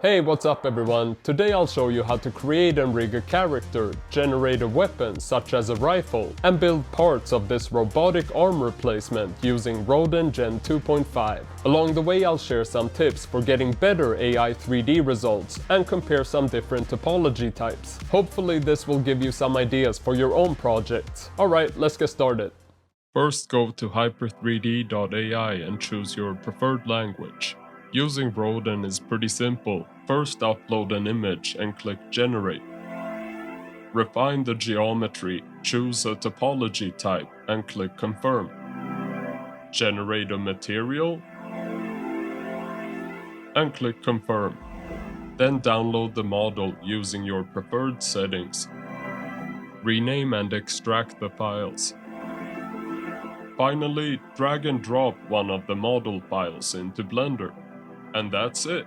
Hey, what's up everyone? Today I'll show you how to create and rig a character, generate a weapon such as a rifle, and build parts of this robotic arm replacement using Rodin Gen-2.5. Along the way I'll share some tips for getting better AI 3D results and compare some different topology types. Hopefully this will give you some ideas for your own projects. Alright, let's get started. First go to Hyper3D.ai and choose your preferred language. Using Rodin is pretty simple. First upload an image and click Generate. Refine the geometry, choose a topology type and click Confirm. Generate a material and click Confirm. Then download the model using your preferred settings. Rename and extract the files. Finally, drag and drop one of the model files into Blender. And that's it.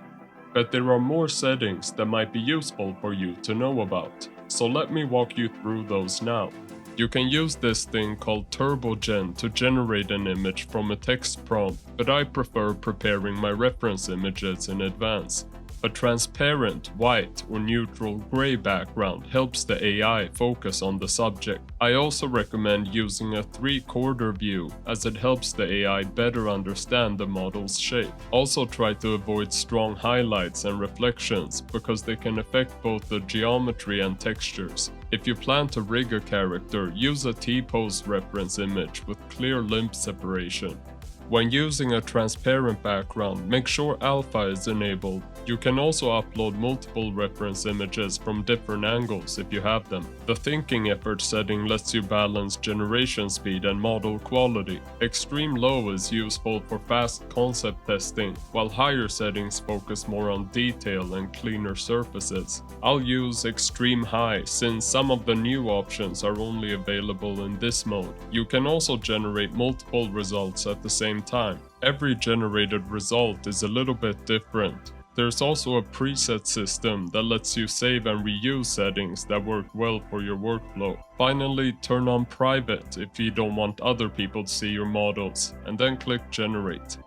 But there are more settings that might be useful for you to know about, so let me walk you through those now. You can use this thing called TurboGen to generate an image from a text prompt, but I prefer preparing my reference images in advance. A transparent, white or neutral gray background helps the AI focus on the subject. I also recommend using a 3/4 view as it helps the AI better understand the model's shape. Also try to avoid strong highlights and reflections because they can affect both the geometry and textures. If you plan to rig a character, use a T-pose reference image with clear limb separation. When using a transparent background, make sure alpha is enabled. You can also upload multiple reference images from different angles if you have them. The thinking effort setting lets you balance generation speed and model quality. Extreme low is useful for fast concept testing, while higher settings focus more on detail and cleaner surfaces. I'll use extreme high since some of the new options are only available in this mode. You can also generate multiple results at the same time. Every generated result is a little bit different. There's also a preset system that lets you save and reuse settings that work well for your workflow. Finally, turn on private if you don't want other people to see your models, and then click Generate.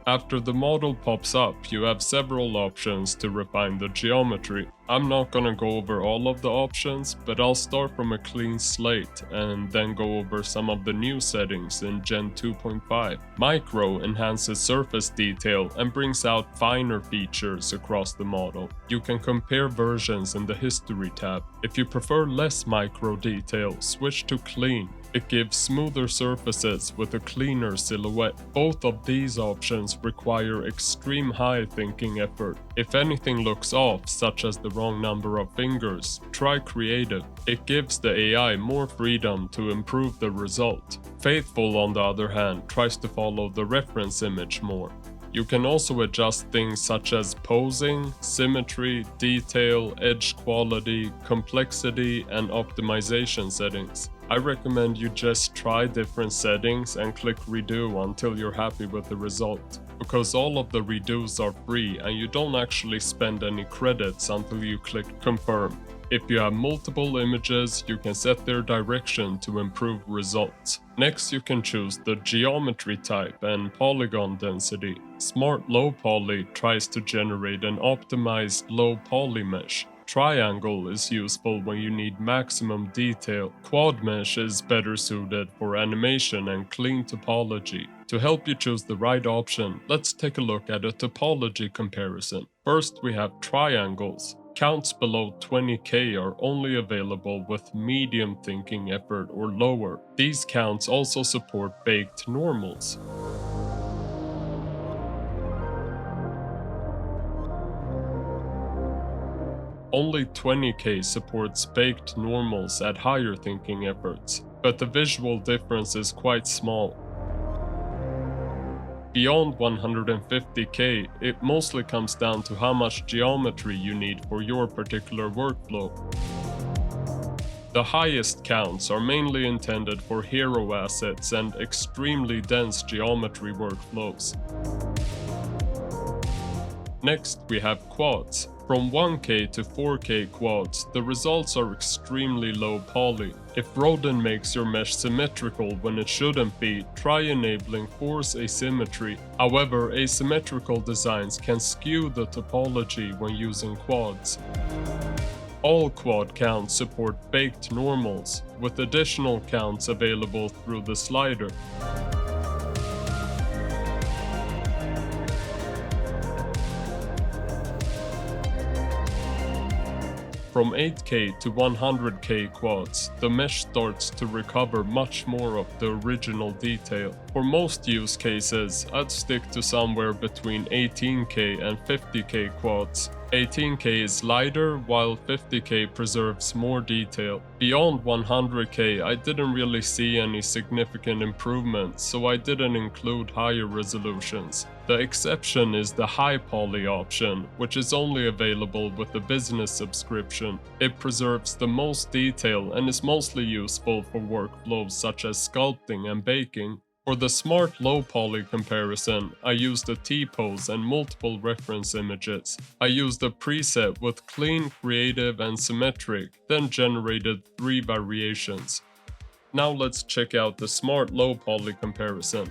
After the model pops up, you have several options to refine the geometry. I'm not gonna go over all of the options, but I'll start from a clean slate and then go over some of the new settings in Gen 2.5. Micro enhances surface detail and brings out finer features across the model. You can compare versions in the History tab. If you prefer less micro detail, switch to Clean. It gives smoother surfaces with a cleaner silhouette. Both of these options require extreme high thinking effort. If anything looks off, such as the wrong number of fingers, try Creative. It gives the AI more freedom to improve the result. Faithful, on the other hand, tries to follow the reference image more. You can also adjust things such as posing, symmetry, detail, edge quality, complexity, and optimization settings. I recommend you just try different settings and click redo until you're happy with the result, because all of the redos are free and you don't actually spend any credits until you click confirm. If you have multiple images, you can set their direction to improve results. Next, you can choose the geometry type and polygon density. Smart Low Poly tries to generate an optimized low poly mesh. Triangle is useful when you need maximum detail. Quad mesh is better suited for animation and clean topology. To help you choose the right option, let's take a look at a topology comparison. First, we have triangles. Counts below 20k are only available with medium thinking effort or lower. These counts also support baked normals. Only 20k supports baked normals at higher thinking efforts, but the visual difference is quite small. Beyond 150k, it mostly comes down to how much geometry you need for your particular workflow. The highest counts are mainly intended for hero assets and extremely dense geometry workflows. Next, we have quads. From 1K to 4K quads, the results are extremely low poly. If Rodin makes your mesh symmetrical when it shouldn't be, try enabling force asymmetry. However, asymmetrical designs can skew the topology when using quads. All quad counts support baked normals, with additional counts available through the slider. From 8K to 100K quads, the mesh starts to recover much more of the original detail. For most use cases, I'd stick to somewhere between 18K and 50K quads. 18K is lighter, while 50K preserves more detail. Beyond 100K, I didn't really see any significant improvements, so I didn't include higher resolutions. The exception is the high poly option, which is only available with the business subscription. It preserves the most detail and is mostly useful for workflows such as sculpting and baking. For the smart low poly comparison, I used a T-pose and multiple reference images. I used a preset with clean, creative, and symmetric, then generated 3 variations. Now let's check out the smart low poly comparison.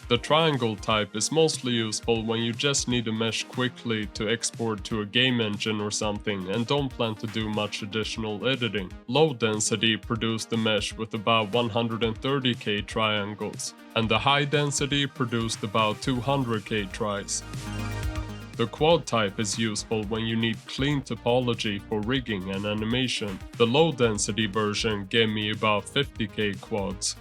The triangle type is mostly useful when you just need a mesh quickly to export to a game engine or something and don't plan to do much additional editing. Low density produced the mesh with about 130K triangles, and the high density produced about 200K tries. The quad type is useful when you need clean topology for rigging and animation. The low density version gave me about 50K quads,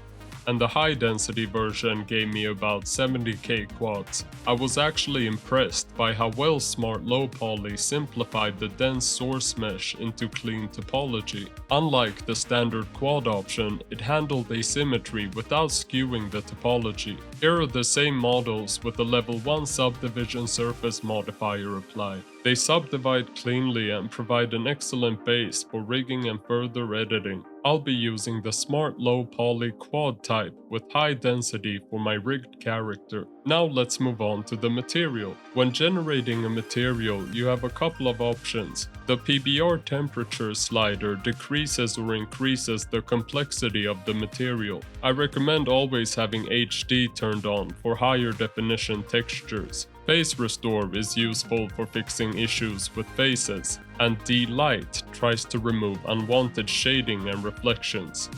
and the high-density version gave me about 70K quads. I was actually impressed by how well Smart Low Poly simplified the dense source mesh into clean topology. Unlike the standard quad option, it handled asymmetry without skewing the topology. Here are the same models with the level 1 subdivision surface modifier applied. They subdivide cleanly and provide an excellent base for rigging and further editing. I'll be using the Smart Low Poly quad type with high density for my rigged character. Now let's move on to the material. When generating a material, you have a couple of options. The PBR temperature slider decreases or increases the complexity of the material. I recommend always having HD turned on for higher definition textures. Face Restore is useful for fixing issues with faces, and D-Light tries to remove unwanted shading and reflections.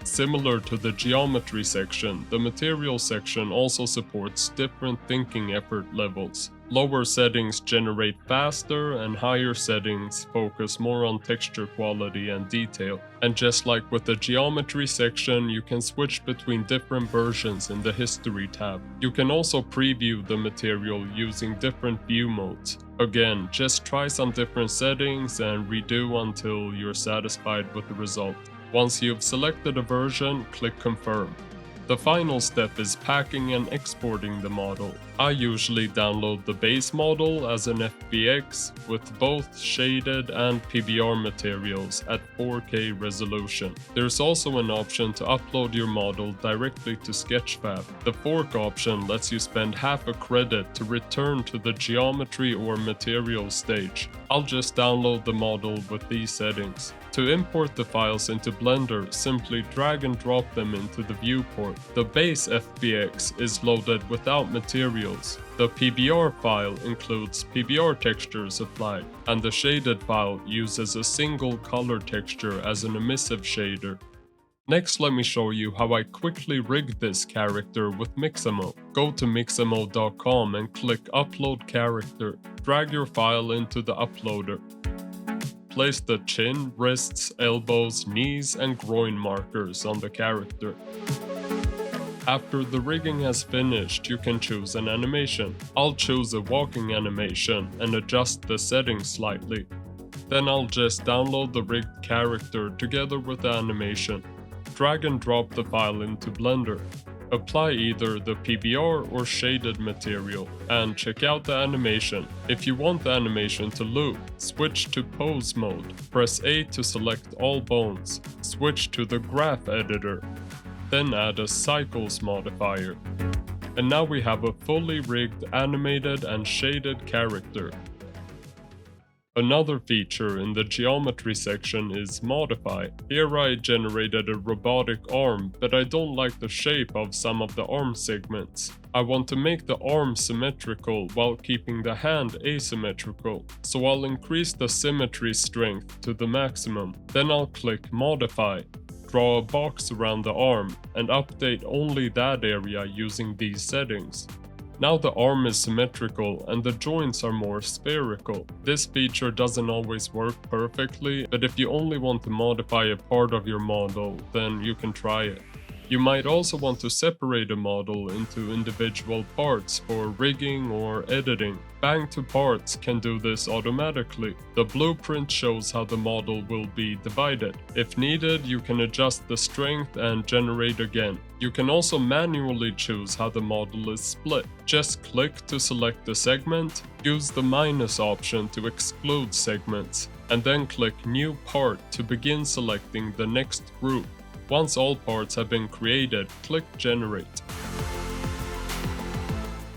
Similar to the geometry section, the material section also supports different thinking effort levels. Lower settings generate faster, and higher settings focus more on texture quality and detail. And just like with the geometry section, you can switch between different versions in the history tab. You can also preview the material using different view modes. Again, just try some different settings and redo until you're satisfied with the result. Once you've selected a version, click Confirm. The final step is packing and exporting the model. I usually download the base model as an FBX with both shaded and PBR materials at 4K resolution. There's also an option to upload your model directly to Sketchfab. The fork option lets you spend half a credit to return to the geometry or material stage. I'll just download the model with these settings. To import the files into Blender, simply drag and drop them into the viewport. The base FBX is loaded without materials. The PBR file includes PBR textures applied, and the shaded file uses a single color texture as an emissive shader. Next, let me show you how I quickly rigged this character with Mixamo. Go to Mixamo.com and click Upload Character. Drag your file into the uploader. Place the chin, wrists, elbows, knees, and groin markers on the character. After the rigging has finished, you can choose an animation. I'll choose a walking animation and adjust the settings slightly. Then I'll just download the rigged character together with the animation. Drag and drop the file into Blender. Apply either the PBR or shaded material, and check out the animation. If you want the animation to loop, switch to pose mode. Press A to select all bones. Switch to the graph editor. Then add a cycles modifier. And now we have a fully rigged, animated and shaded character. Another feature in the geometry section is modify. Here I generated a robotic arm, but I don't like the shape of some of the arm segments. I want to make the arm symmetrical while keeping the hand asymmetrical, so I'll increase the symmetry strength to the maximum. Then I'll click modify, draw a box around the arm, and update only that area using these settings. Now the arm is symmetrical and the joints are more spherical. This feature doesn't always work perfectly, but if you only want to modify a part of your model, then you can try it. You might also want to separate a model into individual parts for rigging or editing. Bang to Parts can do this automatically. The blueprint shows how the model will be divided. If needed, you can adjust the strength and generate again. You can also manually choose how the model is split. Just click to select the segment, use the minus option to exclude segments, and then click New Part to begin selecting the next group. Once all parts have been created, click Generate.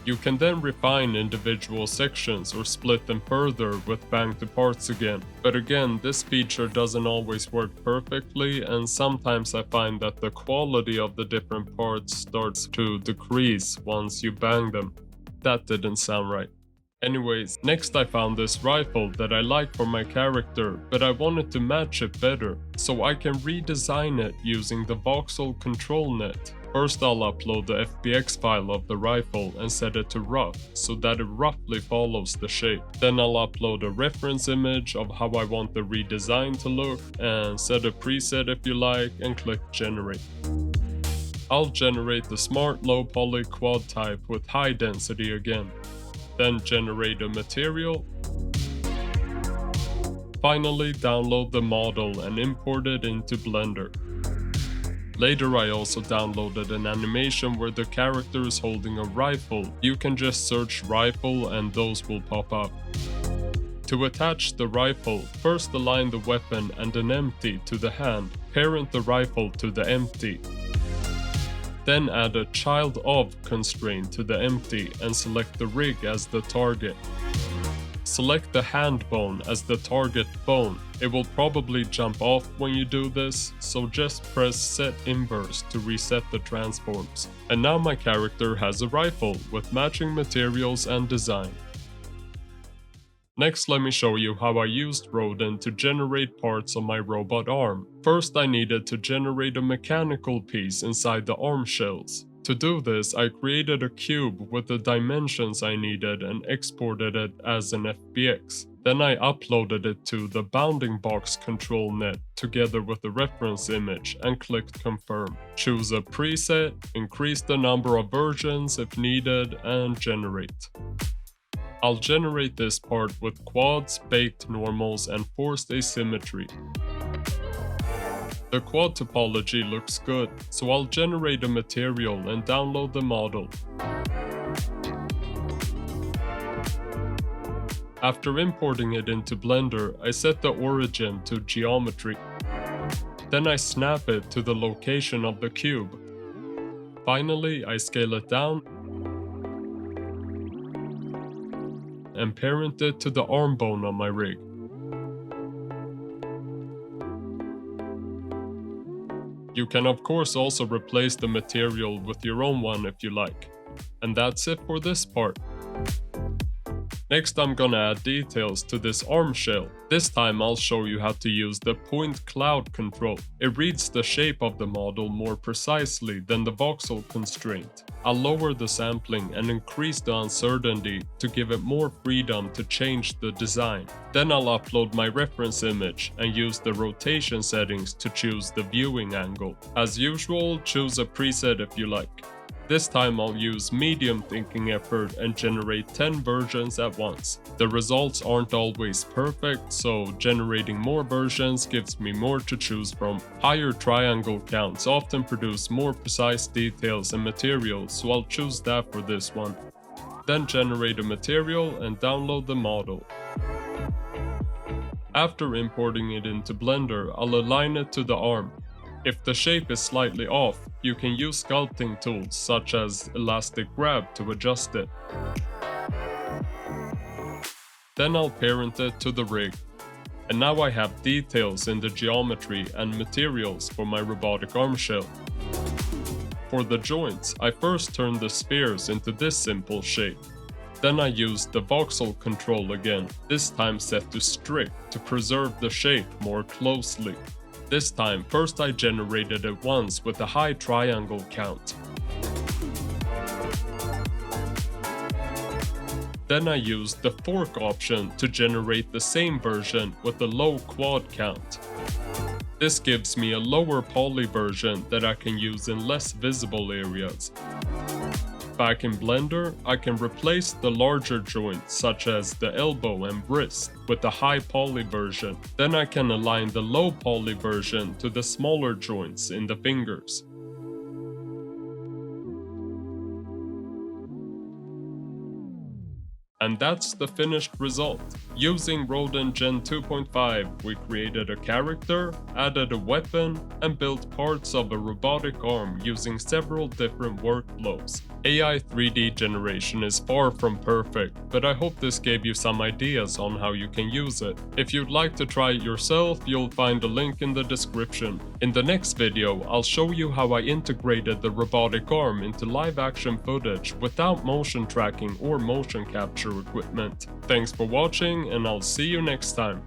You can then refine individual sections or split them further with Bang to Parts again. But again, this feature doesn't always work perfectly, and sometimes I find that the quality of the different parts starts to decrease once you bang them. That didn't sound right. Anyways, next I found this rifle that I like for my character, but I wanted to match it better, so I can redesign it using the Voxel ControlNet. First I'll upload the FBX file of the rifle and set it to rough, so that it roughly follows the shape. Then I'll upload a reference image of how I want the redesign to look, and set a preset if you like, and click Generate. I'll generate the smart low poly quad type with high density again. Then generate a material. Finally, download the model and import it into Blender. Later I also downloaded an animation where the character is holding a rifle. You can just search rifle and those will pop up. To attach the rifle, first align the weapon and an empty to the hand. Parent the rifle to the empty. Then add a child of constraint to the empty and select the rig as the target. Select the hand bone as the target bone. It will probably jump off when you do this, so just press set inverse to reset the transforms. And now my character has a rifle with matching materials and design. Next, let me show you how I used Rodin to generate parts on my robot arm. First, I needed to generate a mechanical piece inside the arm shells. To do this, I created a cube with the dimensions I needed and exported it as an FBX. Then I uploaded it to the bounding box ControlNet together with the reference image and clicked Confirm. Choose a preset, increase the number of versions if needed, and generate. I'll generate this part with quads, baked normals, and forced asymmetry. The quad topology looks good, so I'll generate a material and download the model. After importing it into Blender, I set the origin to geometry. Then I snap it to the location of the cube. Finally, I scale it down and parent it to the arm bone on my rig. You can of course also replace the material with your own one if you like. And that's it for this part. Next I'm gonna add details to this arm shell. This time I'll show you how to use the point cloud control. It reads the shape of the model more precisely than the voxel constraint. I'll lower the sampling and increase the uncertainty to give it more freedom to change the design. Then I'll upload my reference image and use the rotation settings to choose the viewing angle. As usual, choose a preset if you like. This time I'll use medium thinking effort and generate 10 versions at once. The results aren't always perfect, so generating more versions gives me more to choose from. Higher triangle counts often produce more precise details and materials, so I'll choose that for this one. Then generate a material and download the model. After importing it into Blender, I'll align it to the arm. If the shape is slightly off, you can use sculpting tools such as elastic grab to adjust it. Then I'll parent it to the rig. And now I have details in the geometry and materials for my robotic arm shell. For the joints, I first turned the spheres into this simple shape. Then I used the Voxel control again, this time set to strict to preserve the shape more closely. This time, first I generated it once with a high triangle count. Then I used the fork option to generate the same version with a low quad count. This gives me a lower poly version that I can use in less visible areas. Back in Blender, I can replace the larger joints such as the elbow and wrist with the high poly version. Then I can align the low poly version to the smaller joints in the fingers. And that's the finished result. Using Rodin Gen-2.5, we created a character, added a weapon, and built parts of a robotic arm using several different workflows. AI 3D generation is far from perfect, but I hope this gave you some ideas on how you can use it. If you'd like to try it yourself, you'll find a link in the description. In the next video, I'll show you how I integrated the robotic arm into live action footage without motion tracking or motion capture equipment. Thanks for watching, and I'll see you next time.